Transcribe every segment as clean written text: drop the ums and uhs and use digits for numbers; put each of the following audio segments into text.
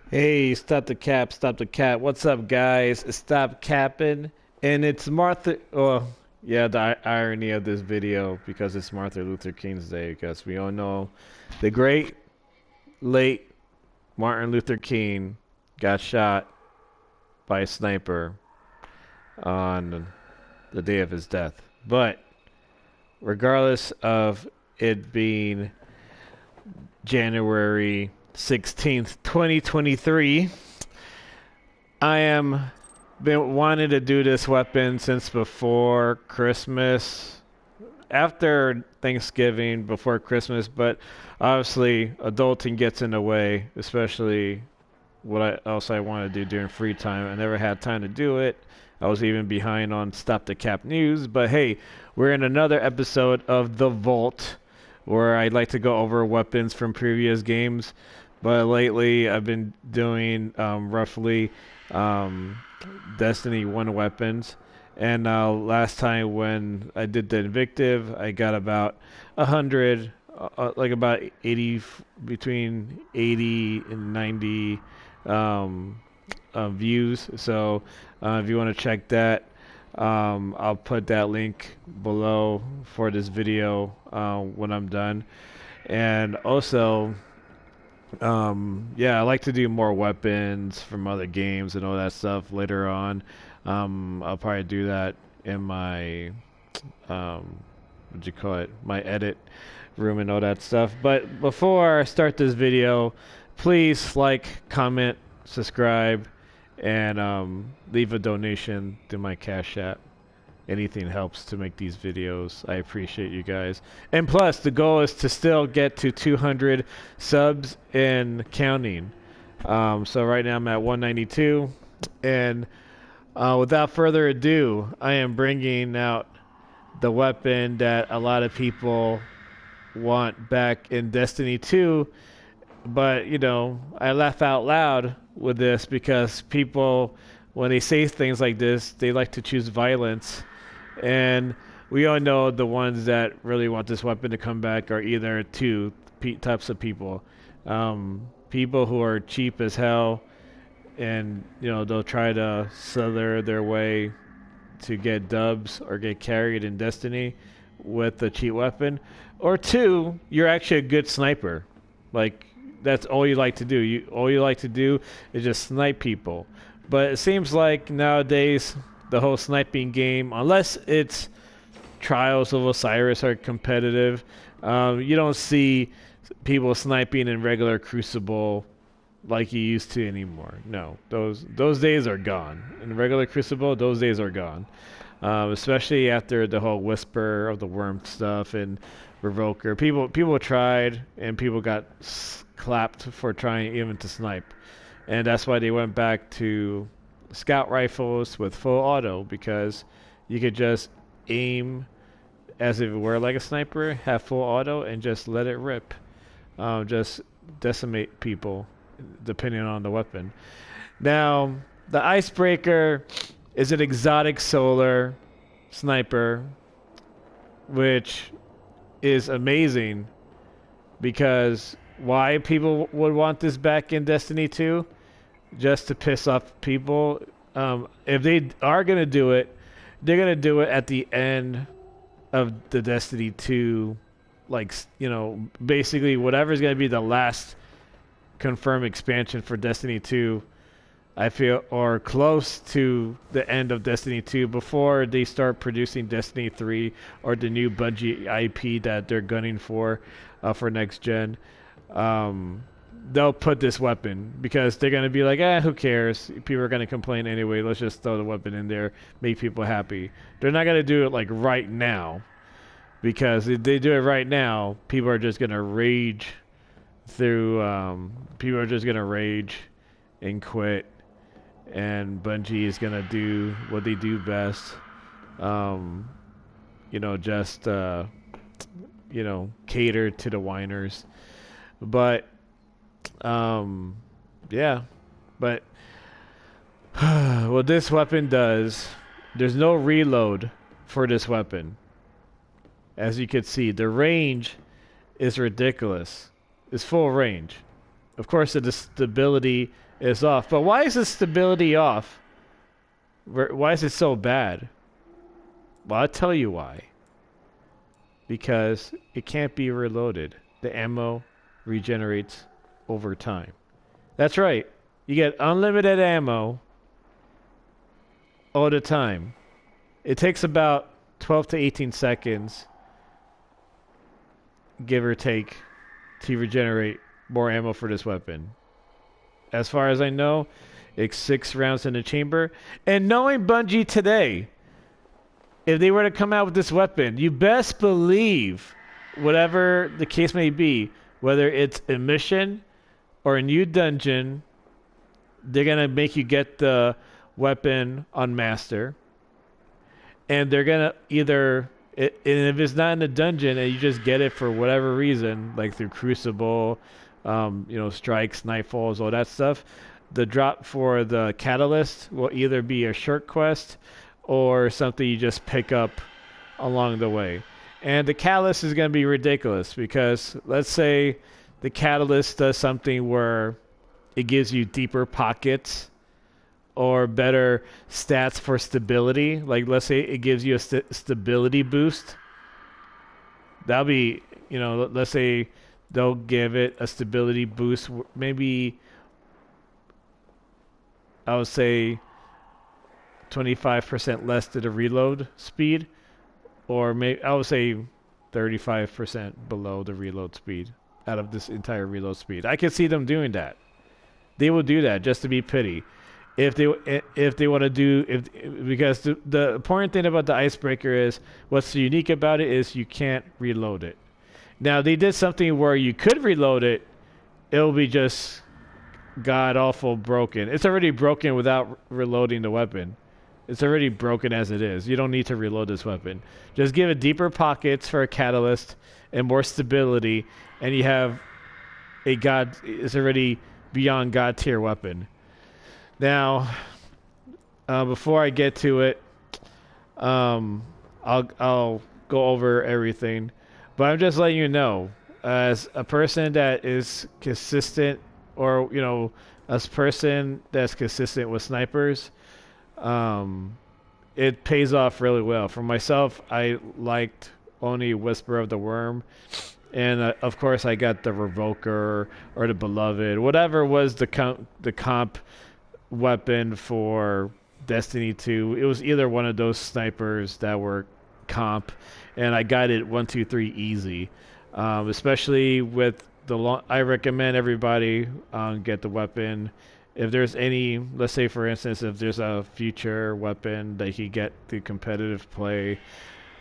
Hey, stop the cap, stop the cap. What's up, guys? Stop capping. And it's Martha. Oh, yeah, the irony of this video because it's Martin Luther King's Day, because we all know the great late Martin Luther King got shot by a sniper on the day of his death. But regardless of it being January 16th, 2023, I am been wanting to do this weapon since before Christmas, after Thanksgiving, before Christmas, but obviously adulting gets in the way, especially else I want to do during free time. I never had time to do it. I was even behind on Stop the Cap news, but hey, we're in another episode of The Vault, where I'd like to go over weapons from previous games. But lately, I've been doing roughly um, Destiny 1 weapons. And last time when I did the Invictive, I got about 100, like about 80, between 80 and 90 um, views. So if you want to check that, I'll put that link below for this video when I'm done. And also, yeah, I like to do more weapons from other games and all that stuff later on. I'll probably do that in my, what do you call it, my edit room and all that stuff. But before I start this video, please like, comment, subscribe, and leave a donation to my Cash App. Anything helps to make these videos. I appreciate you guys. And plus, the goal is to still get to 200 subs and counting. So right now I'm at 192. And without further ado, I am bringing out the weapon that a lot of people want back in Destiny 2. But, you know, I laugh out loud with this because people, when they say things like this, they like to choose violence. And we all know the ones that really want this weapon to come back are either two types of people. People who are cheap as hell, and you know they'll try to slither their way to get dubs or get carried in Destiny with a cheap weapon. Or two, you're actually a good sniper. Like that's all you like to do. All you like to do is just snipe people. But it seems like nowadays the whole sniping game, unless it's Trials of Osiris or competitive, you don't see people sniping in regular Crucible like you used to anymore. No, those days are gone. In regular Crucible, those days are gone. Especially after the whole Whisper of the Worm stuff and Revoker. People tried and people got clapped for trying even to snipe, and that's why they went back to scout rifles with full auto, because you could just aim as if it were like a sniper, have full auto, and just let it rip. Just decimate people depending on the weapon. Now, the Icebreaker is an exotic solar sniper, which is amazing because why people would want this back in Destiny 2? Just to piss off people. If they are going to do it, they're going to do it at the end of the Destiny 2. Like, you know, basically whatever's going to be the last confirmed expansion for Destiny 2, I feel, or close to the end of Destiny 2 before they start producing Destiny 3 or the new Bungie IP that they're gunning for next gen. They'll put this weapon because they're going to be like, who cares? People are going to complain anyway. Let's just throw the weapon in there, make people happy. They're not going to do it like right now, because if they do it right now, people are just going to rage through. People are just going to rage and quit, and Bungie is going to do what they do best. You know, just you know, cater to the whiners. But yeah, but what this weapon does, there's no reload for this weapon. As you can see, the range is ridiculous. It's full range. Of course, the stability is off. But why is the stability off? Why is it so bad? Well, I'll tell you why. Because it can't be reloaded. The ammo regenerates over time. That's right. You get unlimited ammo all the time. It takes about 12 to 18 seconds, give or take, to regenerate more ammo for this weapon. As far as I know, it's 6 rounds in the chamber. And knowing Bungie today, if they were to come out with this weapon, you best believe, whatever the case may be, whether it's a mission or a new dungeon, they're going to make you get the weapon on Master. And they're going to either, and if it's not in the dungeon and you just get it for whatever reason, like through Crucible, strikes, nightfalls, all that stuff, the drop for the catalyst will either be a short quest or something you just pick up along the way. And the catalyst is going to be ridiculous because let's say the catalyst does something where it gives you deeper pockets or better stats for stability. Like let's say it gives you a stability boost. That'll be, let's say they'll give it a stability boost, maybe I would say 25% less to the reload speed, or maybe I would say 35% below the reload speed out of this entire reload speed. I can see them doing that. They will do that just to be pity. If they want to do because the important thing about the icebreaker is what's unique about it is you can't reload it. Now they did something where you could reload it, it'll be just god awful broken. It's already broken without reloading the weapon. It's already broken as it is. You don't need to reload this weapon. Just give it deeper pockets for a catalyst and more stability, and you have a god. It's already beyond god tier weapon. Now, before I get to it, I'll go over everything, but I'm just letting you know, as a person that is consistent, or as a person that's consistent with snipers, it pays off really well. For myself, I liked only Whisper of the Worm, and of course I got the Revoker or the Beloved, whatever was the comp weapon for Destiny 2. It was either one of those snipers that were comp, and I got it 1, 2, 3 easy. Especially with I recommend everybody get the weapon. If there's any, let's say for instance, if there's a future weapon that you get through competitive play,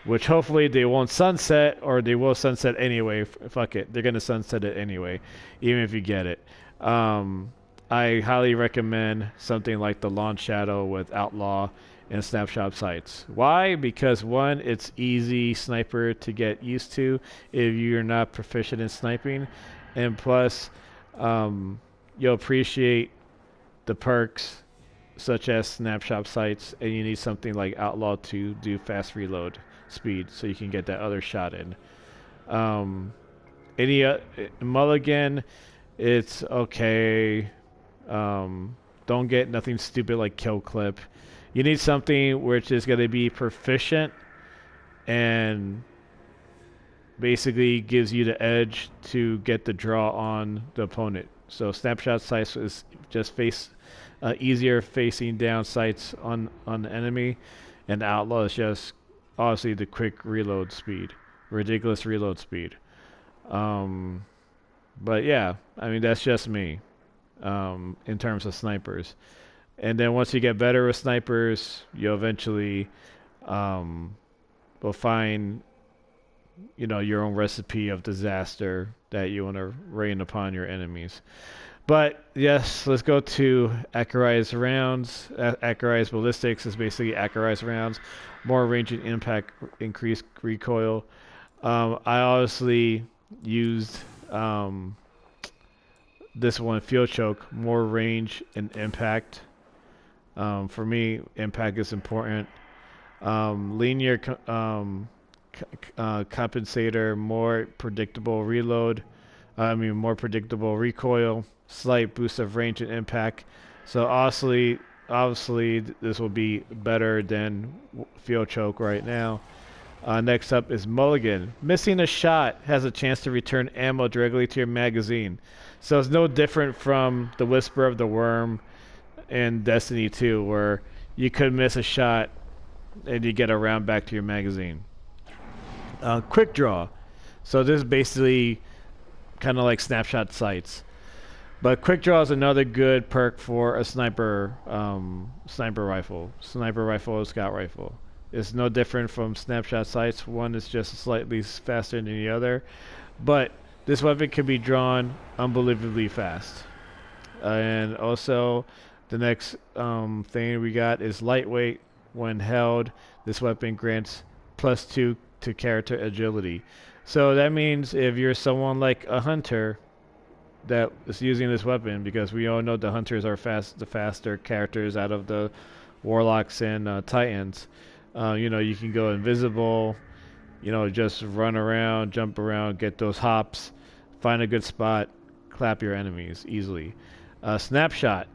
which hopefully they won't sunset, or they will sunset anyway. Fuck it, they're gonna sunset it anyway, even if you get it. I highly recommend something like the Launch Shadow with Outlaw and Snapshot Sights. Why? Because one, it's easy sniper to get used to if you're not proficient in sniping, and plus, you'll appreciate the perks such as Snapshot Sights, and you need something like Outlaw to do fast reload speed so you can get that other shot in. Mulligan, it's okay. Don't get nothing stupid like Kill Clip. You need something which is going to be proficient and basically gives you the edge to get the draw on the opponent. So Snapshot Sights is just easier facing down sights on the enemy, and Outlaw is just obviously the quick reload speed, ridiculous reload speed. But yeah, I mean that's just me in terms of snipers. And then once you get better with snipers, you'll eventually will find your own recipe of disaster that you want to rain upon your enemies. But yes, let's go to accurized rounds. Accurized ballistics is basically accurized rounds, more range and impact, increased recoil. I obviously used this one, Field Choke, more range and impact. For me, impact is important. Linear compensator, more predictable reload. More predictable recoil. slight boost of range and impact. So obviously this will be better than Field Choke right now. Next up is Mulligan. Missing a shot has a chance to return ammo directly to your magazine. So it's no different from the Whisper of the Worm in Destiny 2, where you could miss a shot and you get a round back to your magazine. Quick Draw. So this is basically kind of like snapshot sights. But Quick Draw is another good perk for a sniper rifle or scout rifle. It's no different from snapshot sights. One is just slightly faster than the other, but this weapon can be drawn unbelievably fast. And also, the next thing we got is lightweight. When held, this weapon grants +2 to character agility. So that means if you're someone like a hunter that is using this weapon, because we all know the hunters are the faster characters out of the warlocks and titans. You can go invisible, just run around, jump around, get those hops, find a good spot, clap your enemies easily. Snapshot.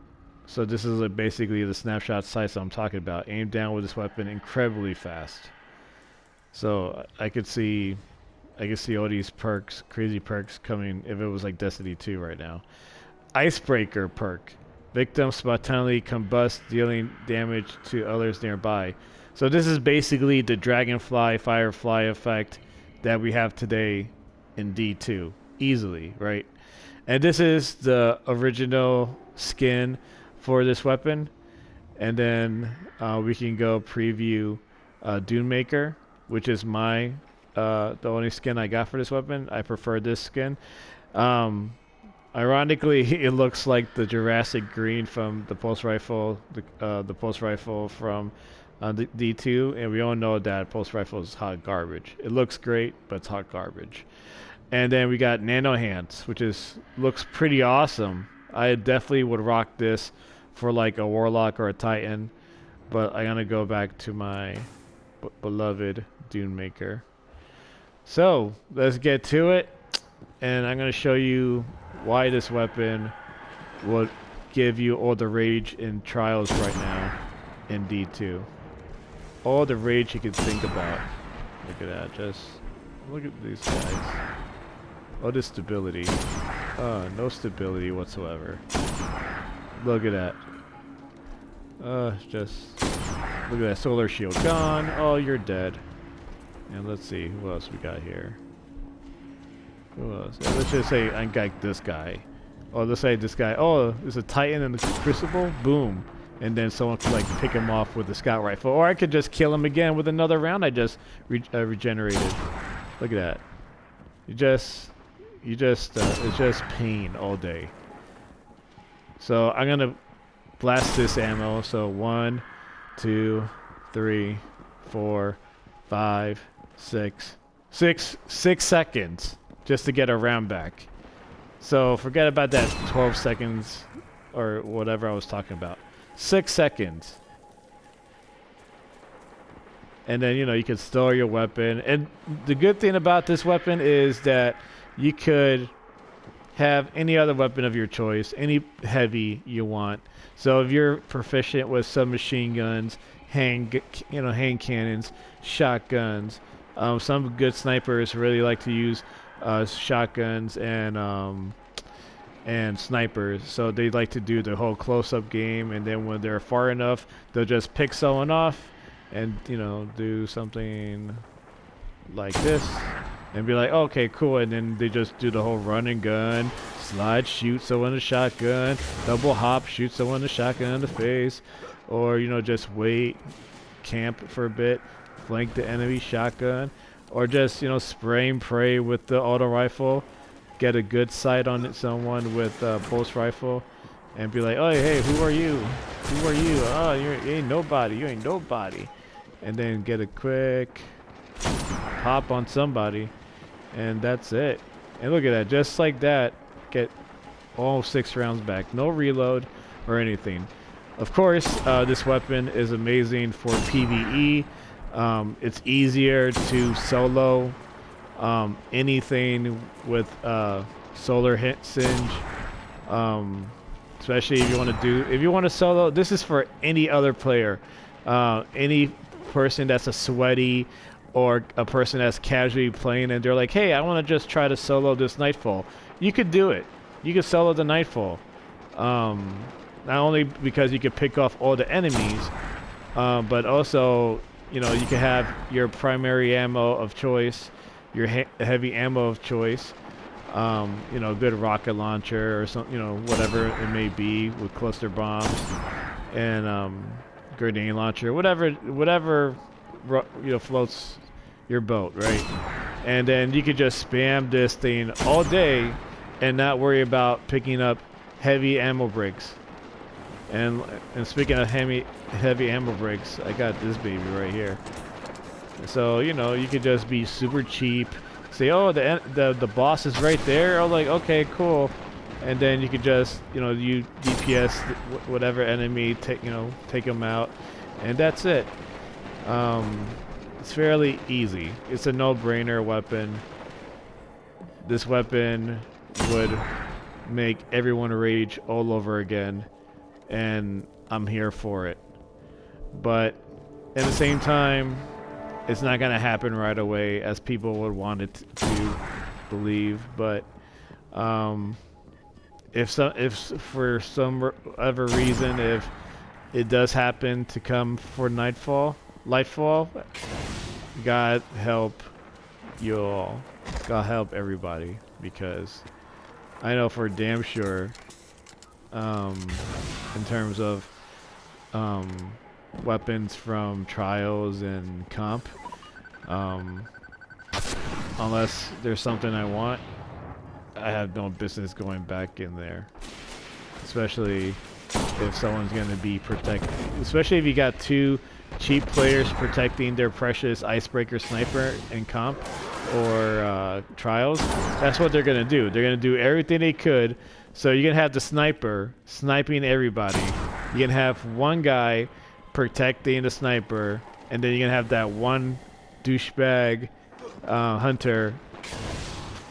So this is basically the snapshot sights I'm talking about. Aim down with this weapon incredibly fast. So I could see all these perks, crazy perks coming if it was like Destiny 2 right now. Icebreaker perk. Victims spontaneously combust, dealing damage to others nearby. So this is basically the Dragonfly, Firefly effect that we have today in D2. Easily, right? And this is the original skin for this weapon. And then we can go preview Dunemaker, which is the only skin I got for this weapon. I prefer this skin. Ironically, it looks like the Jurassic Green from the pulse rifle, the pulse rifle from the D2, and we all know that pulse rifle is hot garbage. It looks great, but it's hot garbage. And then we got Nano Hands, which looks pretty awesome. I definitely would rock this for like a warlock or a titan, but I'm gonna go back to my beloved Dunemaker. So let's get to it, and I'm gonna show you why this weapon would give you all the rage in Trials right now in D2. All the rage you could think about. Look at that, just look at these guys. Oh, this stability. No stability whatsoever. Look at that. Just look at that solar shield gone. Oh, you're dead. And let's see who else we got here. Who else? Let's just say I got this guy. Oh, let's say this guy. Oh, there's a Titan in the Crucible. Boom. And then someone could like pick him off with a scout rifle, or I could just kill him again with another round I just regenerated. Look at that. It's just pain all day. So I'm gonna blast this ammo. So 1, 2, 3, 4, 5, 6 seconds just to get a round back. So forget about that 12 seconds or whatever I was talking about. 6 seconds. And then, you can store your weapon. And the good thing about this weapon is that you could have any other weapon of your choice, any heavy you want. So if you're proficient with submachine guns, hand cannons, shotguns, some good snipers really like to use shotguns and snipers, so they like to do the whole close-up game, and then when they're far enough, they'll just pick someone off and do something like this and be like, okay, cool, and then they just do the whole run and gun, slide, shoot someone with a shotgun, double hop, shoot someone with a shotgun in the face, or just wait, camp for a bit, flank the enemy shotgun, or just spray and pray with the auto rifle, get a good sight on someone with a pulse rifle, and be like, oh, hey, who are you? Who are you? Oh, you ain't nobody. You ain't nobody. And then get a quick pop on somebody, and that's it. And look at that. Just like that, get all 6 rounds back. No reload or anything. Of course, this weapon is amazing for PvE. It's easier to solo anything with solar hit singe Especially if you want to solo. This is for any other player, any person that's a sweaty or a person that's casually playing and they're like, hey, I want to just try to solo this Nightfall. You could do it. You could solo the Nightfall. Not only because you could pick off all the enemies, but also, you know, you can have your primary ammo of choice, your heavy ammo of choice, you know, a good rocket launcher or something, you know, whatever it may be with cluster bombs and grenade launcher, whatever, you know, floats your boat, right? And then you could just spam this thing all day and not worry about picking up heavy ammo breaks. And speaking of heavy ammo breaks, I got this baby right here. So, you know, you could just be super cheap. Say, oh, the boss is right there. I'm like, okay, cool. And then you could just, you know, you DPS whatever enemy, take them out, and that's it. It's fairly easy. It's a no-brainer weapon. This weapon would make everyone rage all over again, and I'm here for it. But at the same time, it's not going to happen right away as people would want it to believe. But if for some other reason, if it does happen to come for Lightfall, God help you all. God help everybody, because I know for damn sure, in terms of weapons from Trials and Comp, unless there's something I want, I have no business going back in there. Especially if someone's going to be protected. Especially if you got two cheap players protecting their precious Icebreaker Sniper in Comp or Trials. That's what they're going to do. They're going to do everything they could. So you're going to have the sniper sniping everybody. You're going to have one guy protecting the sniper, and then you're going to have that one douchebag hunter,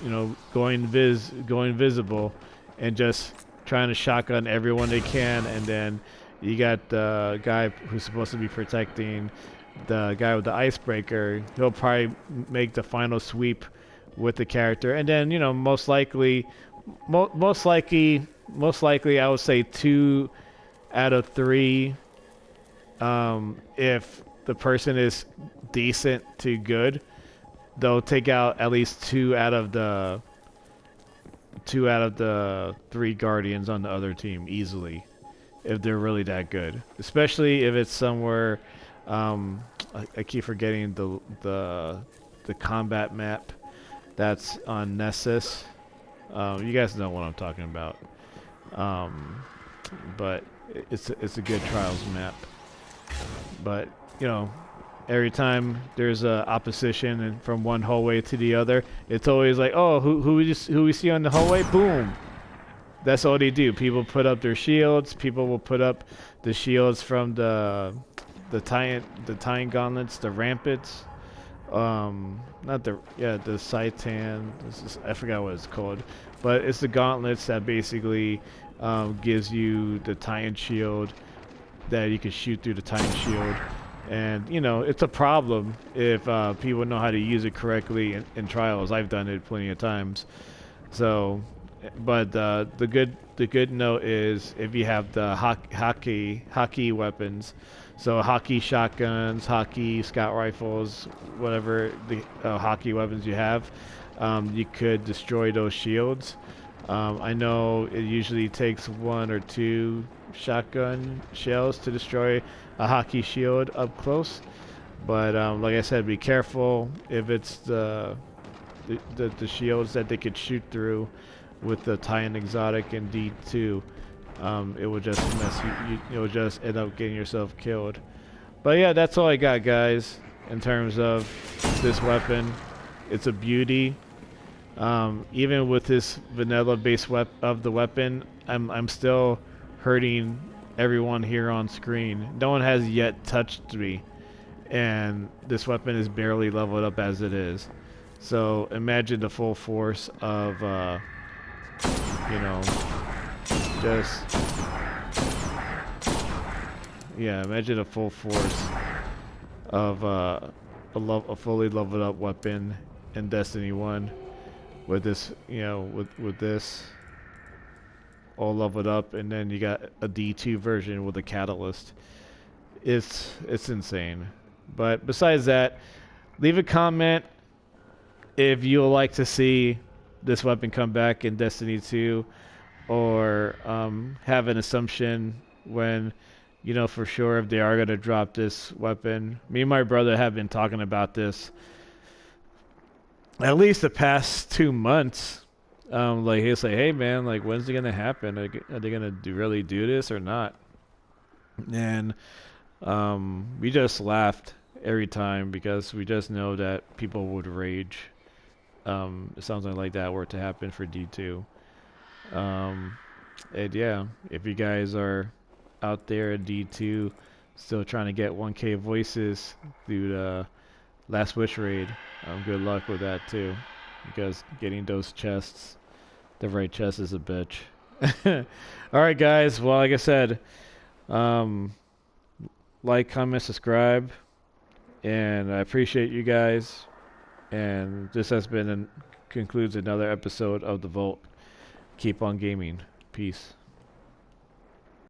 you know, going visible and just trying to shotgun everyone they can. And then you got the guy who's supposed to be protecting the guy with the icebreaker. He'll probably make the final sweep with the character, and then, you know, most likely I would say 2 out of 3, if the person is decent to good, they'll take out at least 2 out of the 3 guardians on the other team easily, if they're really that good. Especially if it's somewhere, I keep forgetting the combat map that's on Nessus. You guys know what I'm talking about. But it's a good Trials map. But, you know, every time there's a opposition and from one hallway to the other, it's always like, oh, who we see on the hallway? Boom. That's all they do. People put up their shields. People will put up the shields from the Titan gauntlets, the rampants. The Citan. I forgot what it's called, but it's the gauntlets that basically gives you the Titan shield that you can shoot through the Titan shield. And, you know, it's a problem if people know how to use it correctly in Trials. I've done it plenty of times. So, but the good note is if you have the hockey weapons, so hockey shotguns, hockey scout rifles, whatever the hockey weapons you have, you could destroy those shields. I know it usually takes 1 or 2 shotgun shells to destroy a hockey shield up close, but like I said, be careful if it's the shields that they could shoot through with the Titan Exotic and D2. It will just mess you'll just end up getting yourself killed. But yeah, that's all I got, guys, in terms of this weapon. It's a beauty. Even with this vanilla base of the weapon, I'm still hurting everyone here on screen. No one has yet touched me, and this weapon is barely leveled up as it is. So imagine the full force of you know, Just, yeah, imagine a full force of a fully leveled up weapon in Destiny 1 with this, with this all leveled up, and then you got a D2 version with a catalyst. It's insane. But besides that, leave a comment if you'll like to see this weapon come back in Destiny 2, or have an assumption when you know for sure if they are going to drop this weapon. Me and my brother have been talking about this at least the past 2 months. Like he'll say, "Hey man, like when's it gonna happen? Are they gonna really do this or not?" And we just laughed every time because we just know that people would rage. If something like that were to happen for D2. And yeah, if you guys are out there at D2 still trying to get 1K voices through the Last Wish raid, good luck with that too, because getting those chests, the right chest, is a bitch. Alright guys, well like I said, like, comment, subscribe, and I appreciate you guys. And this has been concludes another episode of The Vault. Keep on gaming. Peace.